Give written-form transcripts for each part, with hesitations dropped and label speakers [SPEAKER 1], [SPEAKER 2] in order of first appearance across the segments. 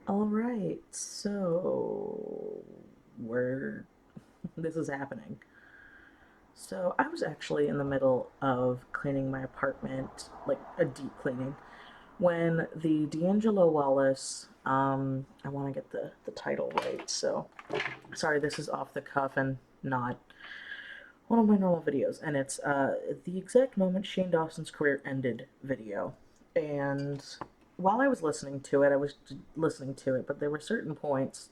[SPEAKER 1] Alright, so this is happening. So I was actually in the middle of cleaning my apartment, like a deep cleaning, when the D'Angelo Wallace, I want to get the title right, so sorry, this is off the cuff and not one of my normal videos, and it's the exact moment Shane Dawson's career ended video. And while I was listening to it, I was listening to it, but there were certain points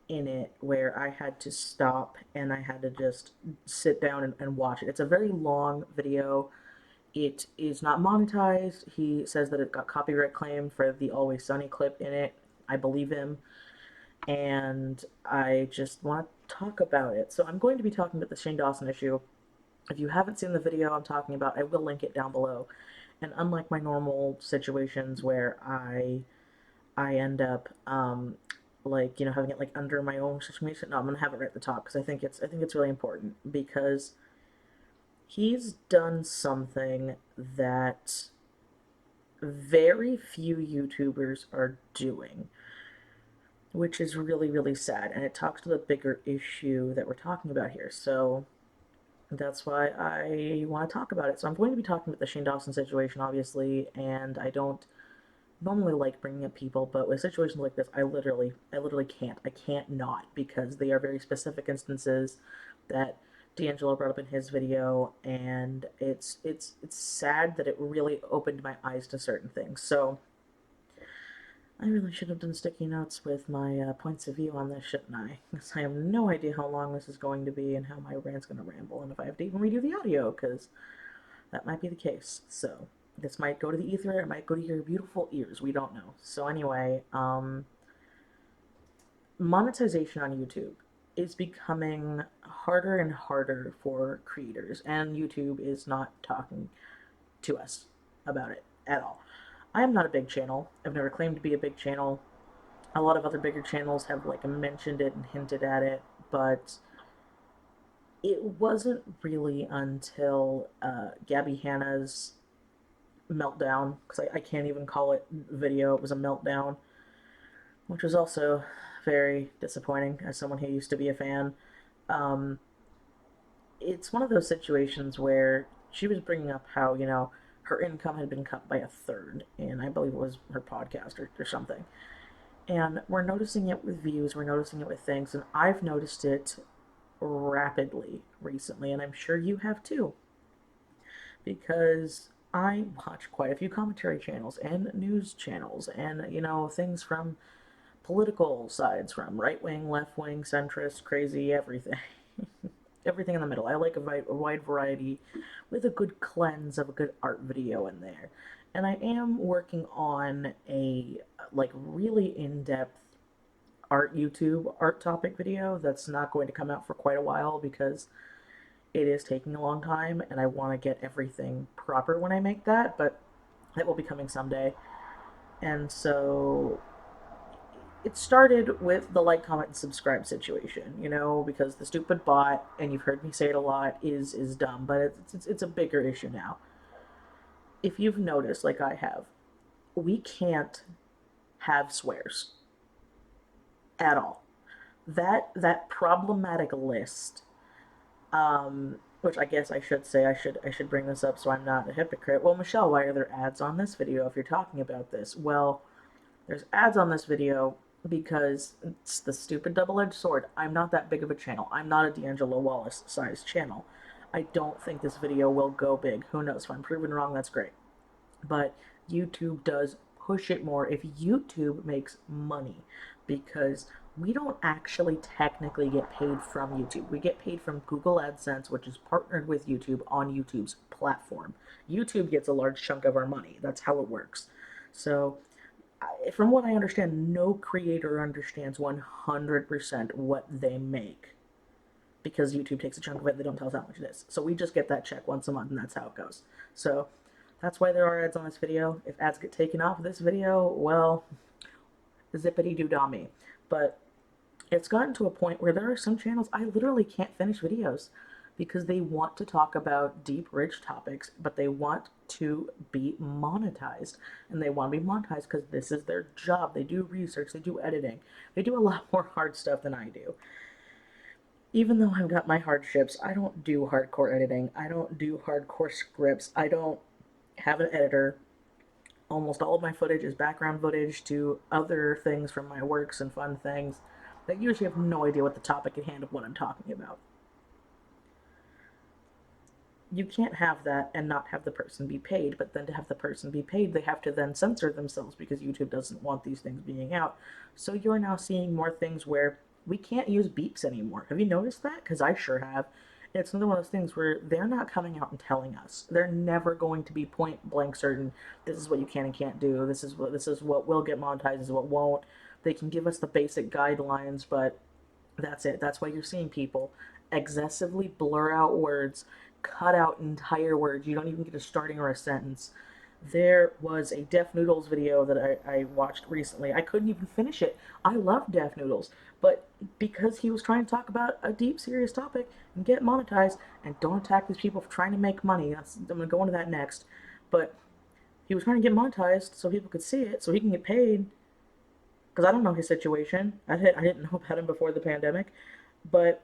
[SPEAKER 1] in it where I had to stop and I had to just sit down and watch it. It's a very long video. It is not monetized. He says that it got copyright claim for the Always Sunny clip in it. I believe him. And I just want to talk about it. So I'm going to be talking about the Shane Dawson issue. If you haven't seen the video I'm talking about, I will link it down below. And unlike my normal situations where I end up like having it like under my own situation. No, I'm gonna have it right at the top because I think it's really important because he's done something that very few YouTubers are doing, which is really really sad, and it talks to the bigger issue that we're talking about here. So that's why I want to talk about it. So I'm going to be talking about the Shane Dawson situation, obviously, and I don't normally like bringing up people, but with situations like this, I literally can't. I can't not because they are very specific instances that D'Angelo brought up in his video, and it's sad that it really opened my eyes to certain things. So I really should have done sticky notes with my points of view on this, shouldn't I? Because I have no idea how long this is going to be and how my rant's going to ramble, and if I have to even redo the audio, because that might be the case. So this might go to the ether, it might go to your beautiful ears. We don't know. So anyway, monetization on YouTube is becoming harder and harder for creators, and YouTube is not talking to us about it at all. I am not a big channel. I've never claimed to be a big channel. A lot of other bigger channels have like mentioned it and hinted at it, but it wasn't really until Gabby Hanna's meltdown, because I can't even call it video, it was a meltdown, which was also very disappointing as someone who used to be a fan. Um, it's one of those situations where she was bringing up how, her income had been cut by a third, and I believe it was her podcast or something. And we're noticing it with views, we're noticing it with things, and I've noticed it rapidly recently, and I'm sure you have too, because I watch quite a few commentary channels and news channels and, things from political sides, from right wing, left wing, centrist, crazy, everything. Everything in the middle. I like a wide variety with a good cleanse of a good art video in there. And I am working on a like really in-depth art topic video that's not going to come out for quite a while because it is taking a long time and I want to get everything proper when I make that, but that will be coming someday. And so it started with the like, comment, and subscribe situation, because the stupid bot, and you've heard me say it a lot, is dumb, but it's a bigger issue now. If you've noticed, like I have, we can't have swears at all. That problematic list, which I guess I should say, I should bring this up so I'm not a hypocrite. Well, Michelle, why are there ads on this video if you're talking about this? Well, there's ads on this video because it's the stupid double-edged sword. I'm not that big of a channel. I'm not a D'Angelo Wallace sized channel. I don't think this video will go big. Who knows? If I'm proven wrong, that's great. But YouTube does push it more if YouTube makes money, because we don't actually technically get paid from YouTube. We get paid from Google AdSense, which is partnered with YouTube on YouTube's platform. YouTube gets a large chunk of our money. That's how it works. So from what I understand, no creator understands 100% what they make because YouTube takes a chunk of it. They don't tell us how much it is. So we just get that check once a month, and that's how it goes. So that's why there are ads on this video. If ads get taken off of this video, well, zippity doo dah me. But it's gotten to a point where there are some channels I literally can't finish videos because they want to talk about deep, rich topics, but they want to be monetized. And they want to be monetized because this is their job. They do research, they do editing, they do a lot more hard stuff than I do. Even though I've got my hardships, I don't do hardcore editing. I don't do hardcore scripts. I don't have an editor. Almost all of my footage is background footage to other things from my works and fun things that usually have no idea what the topic at hand of what I'm talking about. You can't have that and not have the person be paid, but then to have the person be paid, they have to then censor themselves because YouTube doesn't want these things being out. So you're now seeing more things where we can't use beeps anymore. Have you noticed that? Because I sure have. It's another one of those things where they're not coming out and telling us. They're never going to be point blank certain. This is what you can and can't do. This is what will get monetized. This is what won't. They can give us the basic guidelines, but that's it. That's why you're seeing people excessively blur out words, cut out entire words. You don't even get a starting or a sentence. There was a Deaf Noodles video that I watched recently. I couldn't even finish it. I love Deaf Noodles, but because he was trying to talk about a deep, serious topic and get monetized, and don't attack these people for trying to make money. I'm going to go into that next. But he was trying to get monetized so people could see it, so he can get paid. Because I don't know his situation. I didn't know about him before the pandemic. But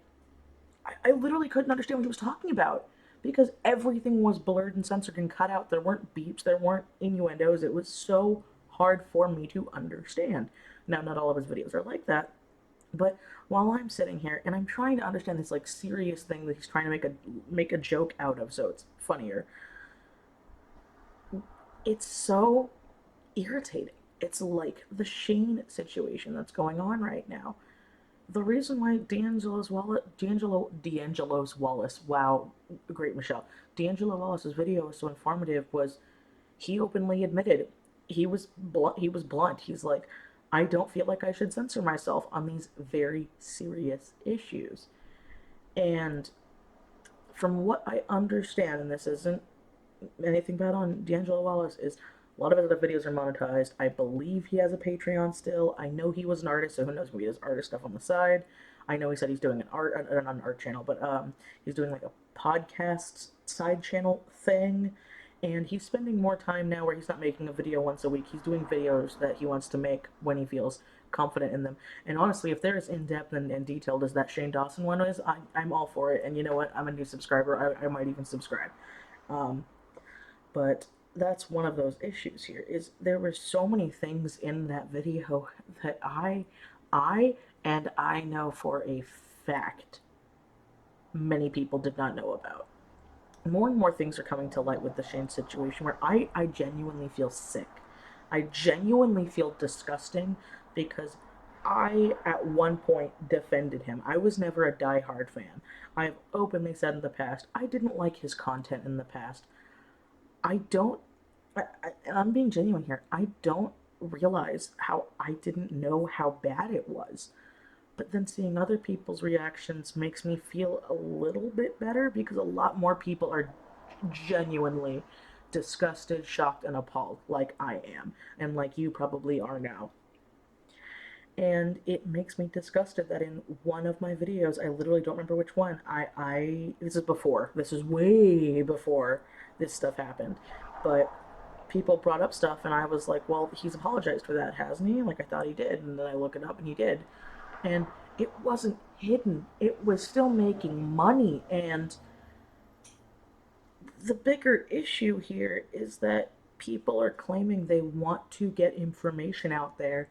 [SPEAKER 1] I literally couldn't understand what he was talking about because everything was blurred and censored and cut out. There weren't beeps, there weren't innuendos. It was so hard for me to understand. Now, not all of his videos are like that, but while I'm sitting here and I'm trying to understand this like serious thing that he's trying to make a joke out of, so it's funnier. It's so irritating. It's like the Shane situation that's going on right now. The reason why D'Angelo's Wallace, wow, great Michelle, D'Angelo Wallace's video was so informative was he openly admitted he was blunt. He was blunt. He's like, I don't feel like I should censor myself on these very serious issues. And from what I understand, and this isn't anything bad on D'Angelo Wallace, is a lot of his other videos are monetized. I believe he has a Patreon still. I know he was an artist, so who knows, maybe he does artist stuff on the side. I know he said he's doing not an art channel, but he's doing like a podcast side channel thing, and he's spending more time now where he's not making a video once a week. He's doing videos that he wants to make when he feels confident in them. And honestly, if they're as in depth and detailed as that Shane Dawson one is, I'm all for it. And you know what? I'm a new subscriber. I might even subscribe. Um, but that's one of those issues here is there were so many things in that video that I and I know for a fact many people did not know about. More and more things are coming to light with the Shane situation where I genuinely feel sick. I genuinely feel disgusting because I, at one point, defended him. I was never a die-hard fan. I've openly said in the past, I didn't like his content in the past. I don't, and I'm being genuine here, I don't realize how I didn't know how bad it was. But then seeing other people's reactions makes me feel a little bit better because a lot more people are genuinely disgusted, shocked, and appalled, like I am, and like you probably are now. And it makes me disgusted that in one of my videos, I literally don't remember which one, this is way before this stuff happened, but people brought up stuff and I was like, well, he's apologized for that, hasn't he? Like, I thought he did, and then I look it up and he did. And it wasn't hidden, it was still making money. And the bigger issue here is that people are claiming they want to get information out there,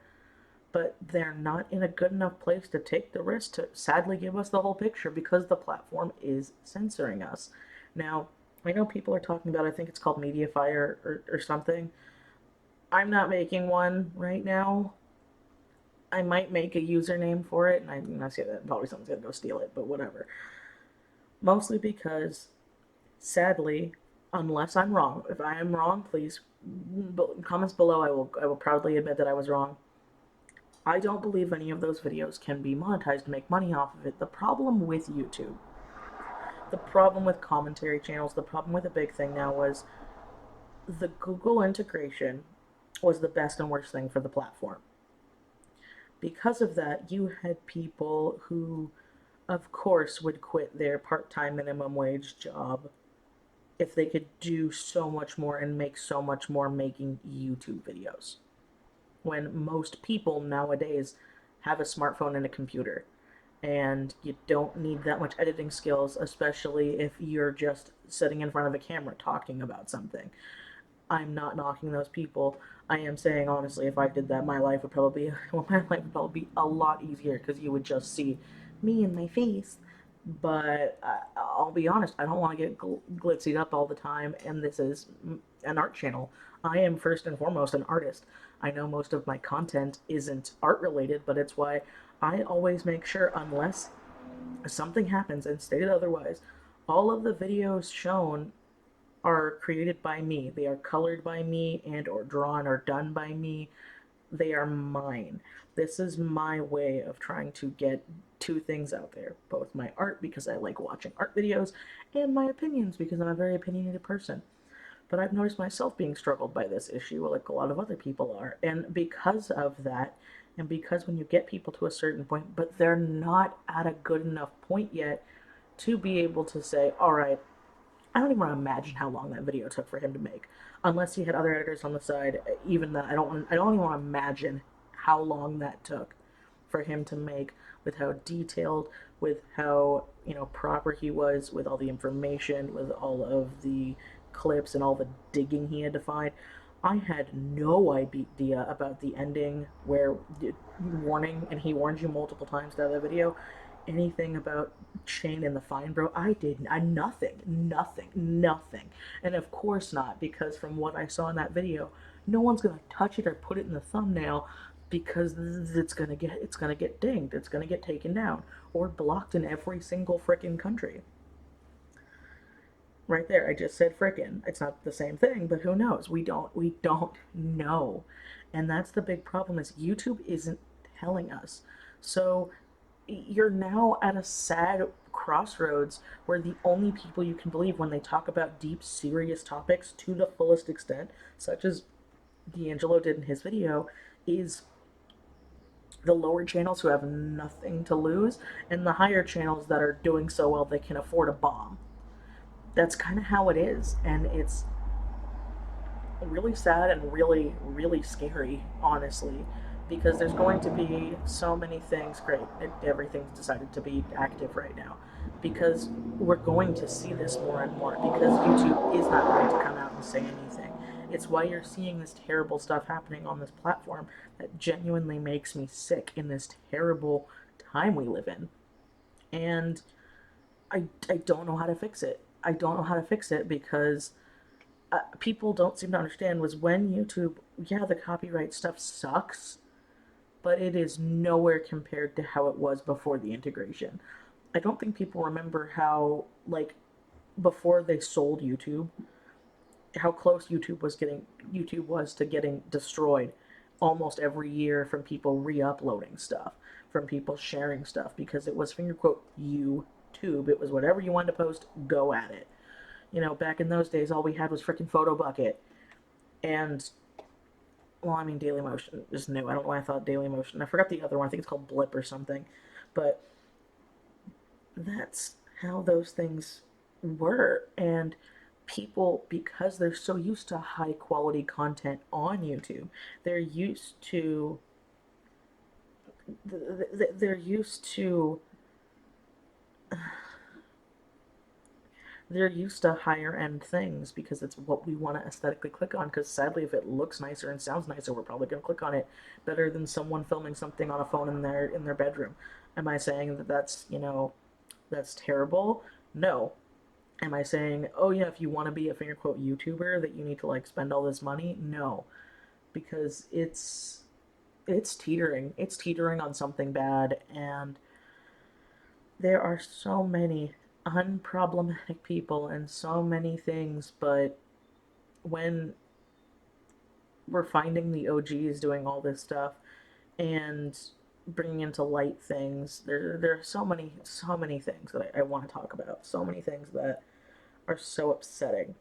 [SPEAKER 1] but they're not in a good enough place to take the risk to sadly give us the whole picture because the platform is censoring us. Now, I know people are talking about, I think it's called Mediafire or something. I'm not making one right now. I might make a username for it, and I see that probably someone's gonna go steal it, but whatever. Mostly because, sadly, unless I'm wrong, if I am wrong, please, comments below, I will proudly admit that I was wrong. I don't believe any of those videos can be monetized to make money off of it. The problem with YouTube, the problem with commentary channels, the problem with a big thing now was the Google integration was the best and worst thing for the platform. Because of that, you had people who of course, would quit their part-time minimum wage job if they could do so much more and make so much more making YouTube videos. When most people nowadays have a smartphone and a computer, and you don't need that much editing skills, especially if you're just sitting in front of a camera talking about something. I'm not knocking those people. I am saying honestly, if I did that, my life would probably be well, my life would probably be a lot easier because you would just see me and my face. But I'll be honest, I don't want to get glitzied up all the time, and this is an art channel. I am first and foremost an artist. I know most of my content isn't art related, but it's why I always make sure, unless something happens and stated otherwise, all of the videos shown are created by me. They are colored by me and or drawn or done by me. They are mine. This is my way of trying to get two things out there, both my art because I like watching art videos and my opinions because I'm a very opinionated person. But I've noticed myself being struggled by this issue like a lot of other people are. And because of that, and because when you get people to a certain point, but they're not at a good enough point yet to be able to say, all right, I don't even want to imagine how long that video took for him to make, unless he had other editors on the side. Even that, I don't even want to imagine how long that took for him to make, with how detailed, with how proper he was, with all the information, with all of the clips and all the digging he had to find. I had no idea about the ending where warning, and he warned you multiple times throughout the video, anything about Shane and the fine bro. I nothing, nothing, nothing. And of course not, because from what I saw in that video, no one's gonna touch it or put it in the thumbnail because it's gonna get dinged, it's gonna get taken down or blocked in every single frickin' country. Right there, I just said frickin'. It's not the same thing, but who knows? We don't know. And that's the big problem, is YouTube isn't telling us. So you're now at a sad crossroads where the only people you can believe when they talk about deep, serious topics to the fullest extent, such as D'Angelo did in his video, is the lower channels who have nothing to lose and the higher channels that are doing so well they can afford a bomb. That's kind of how it is, and it's really sad and really, really scary, honestly, because there's going to be so many things. Great, everything's decided to be active right now because we're going to see this more and more because YouTube is not going to come out and say anything. It's why you're seeing this terrible stuff happening on this platform that genuinely makes me sick in this terrible time we live in. And I don't know how to fix it. I don't know how to fix it because people don't seem to understand was when YouTube, yeah, the copyright stuff sucks, but it is nowhere compared to how it was before the integration. I don't think people remember how, like, before they sold YouTube, how close YouTube was to getting destroyed almost every year from people re-uploading stuff, from people sharing stuff because it was finger quote YouTube. It was whatever you wanted to post, go at it. Back in those days, all we had was freaking Photo Bucket. And, well, I mean, Dailymotion is new. I don't know why I thought Dailymotion. I forgot the other one. I think it's called Blip or something. But that's how those things were. And people, because they're so used to high quality content on YouTube, they're used to. They're used to they're used to higher end things because it's what we want to aesthetically click on. Because sadly, if it looks nicer and sounds nicer, we're probably going to click on it better than someone filming something on a phone in their bedroom. Am I saying that that's terrible? No. Am I saying, oh yeah, if you want to be a finger quote YouTuber, that you need to like spend all this money? No, because it's teetering. It's teetering on something bad, and there are so many unproblematic people and so many things, but when we're finding the OGs doing all this stuff and bringing into light things, there are so many things that I want to talk about. So many things that are so upsetting.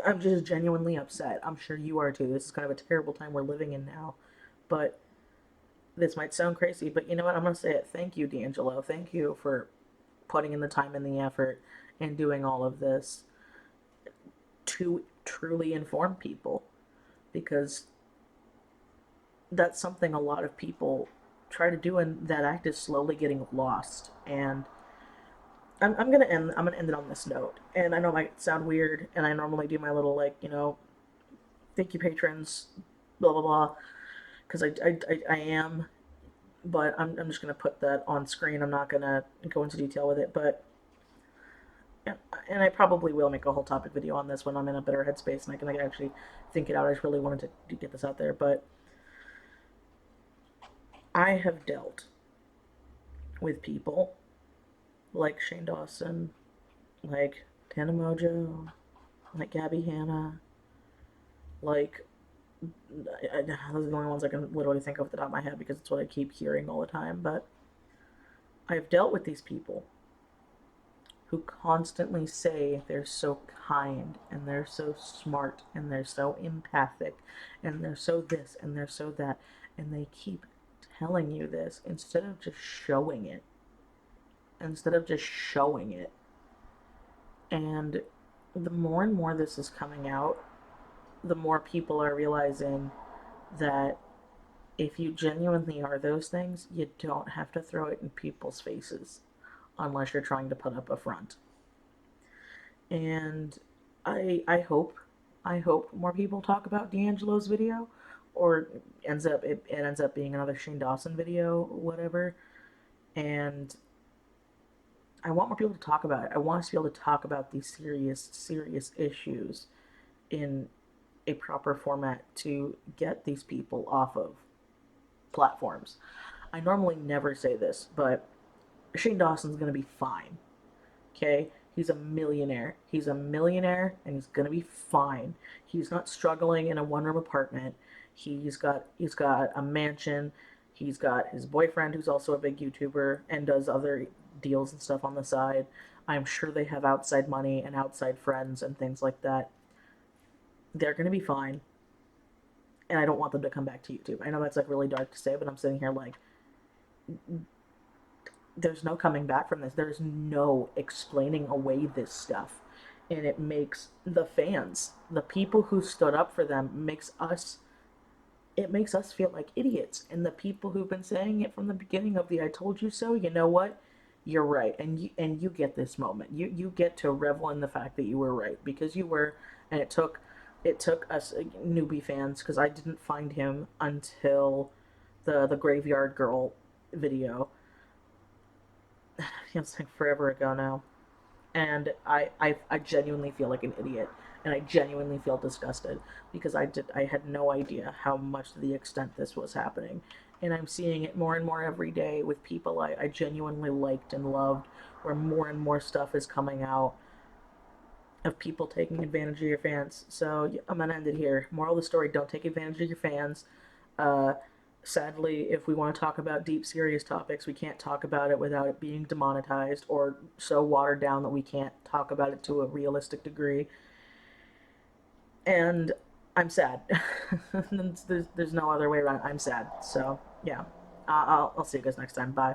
[SPEAKER 1] I'm just genuinely upset. I'm sure you are too. This is kind of a terrible time we're living in now, but this might sound crazy, but you know what? I'm going to say it. Thank you, D'Angelo. Thank you for putting in the time and the effort and doing all of this to truly inform people, because that's something a lot of people try to do, and that act is slowly getting lost. And I'm gonna end it on this note. And I know it might sound weird, and I normally do my little, like, thank you patrons, blah blah blah, because I am, but I'm just gonna put that on screen. I'm not gonna go into detail with it, but and I probably will make a whole topic video on this when I'm in a better headspace and I can, like, actually think it out. I just really wanted to get this out there, but I have dealt with people like Shane Dawson, like Tana Mojo, like Gabby Hanna, like those are the only ones I can literally think of at the top of my head because it's what I keep hearing all the time. But I've dealt with these people who constantly say they're so kind and they're so smart and they're so empathic and they're so this and they're so that, and they keep telling you this instead of just showing it. Instead of just showing it. And the more and more this is coming out, the more people are realizing that if you genuinely are those things, you don't have to throw it in people's faces unless you're trying to put up a front. And I hope more people talk about D'Angelo's video, or it ends up being another Shane Dawson video, whatever. And I want more people to talk about it. I want us to be able to talk about these serious issues in a proper format to get these people off of platforms. I normally never say this, but Shane Dawson's gonna be fine. Okay? He's a millionaire. He's a millionaire and he's gonna be fine. He's not struggling in a one-room apartment. He's got a mansion. He's got his boyfriend who's also a big YouTuber and does other deals and stuff on the side. I'm sure they have outside money and outside friends and things like that. They're gonna be fine. And I don't want them to come back to YouTube. I know that's, like, really dark to say, but I'm sitting here like, there's no coming back from this. There's no explaining away this stuff. And it makes the fans, the people who stood up for them, it makes us feel like idiots. And the people who've been saying it from the beginning of the "I told you so," you know what? You're right. And you get this moment. You get to revel in the fact that you were right, because you were. And it took us, newbie fans, because I didn't find him until the Graveyard Girl video. Feels like forever ago now. And I genuinely feel like an idiot, and I genuinely feel disgusted because I had no idea how much to the extent this was happening. And I'm seeing it more and more every day with people I genuinely liked and loved, where more and more stuff is coming out of people taking advantage of your fans. So yeah, I'm gonna end it here. Moral of the story: don't take advantage of your fans. Uh, Sadly, if we want to talk about deep, serious topics, we can't talk about it without it being demonetized or so watered down that we can't talk about it to a realistic degree. And I'm sad. there's no other way around. I'm sad. So yeah, I'll see you guys next time. Bye.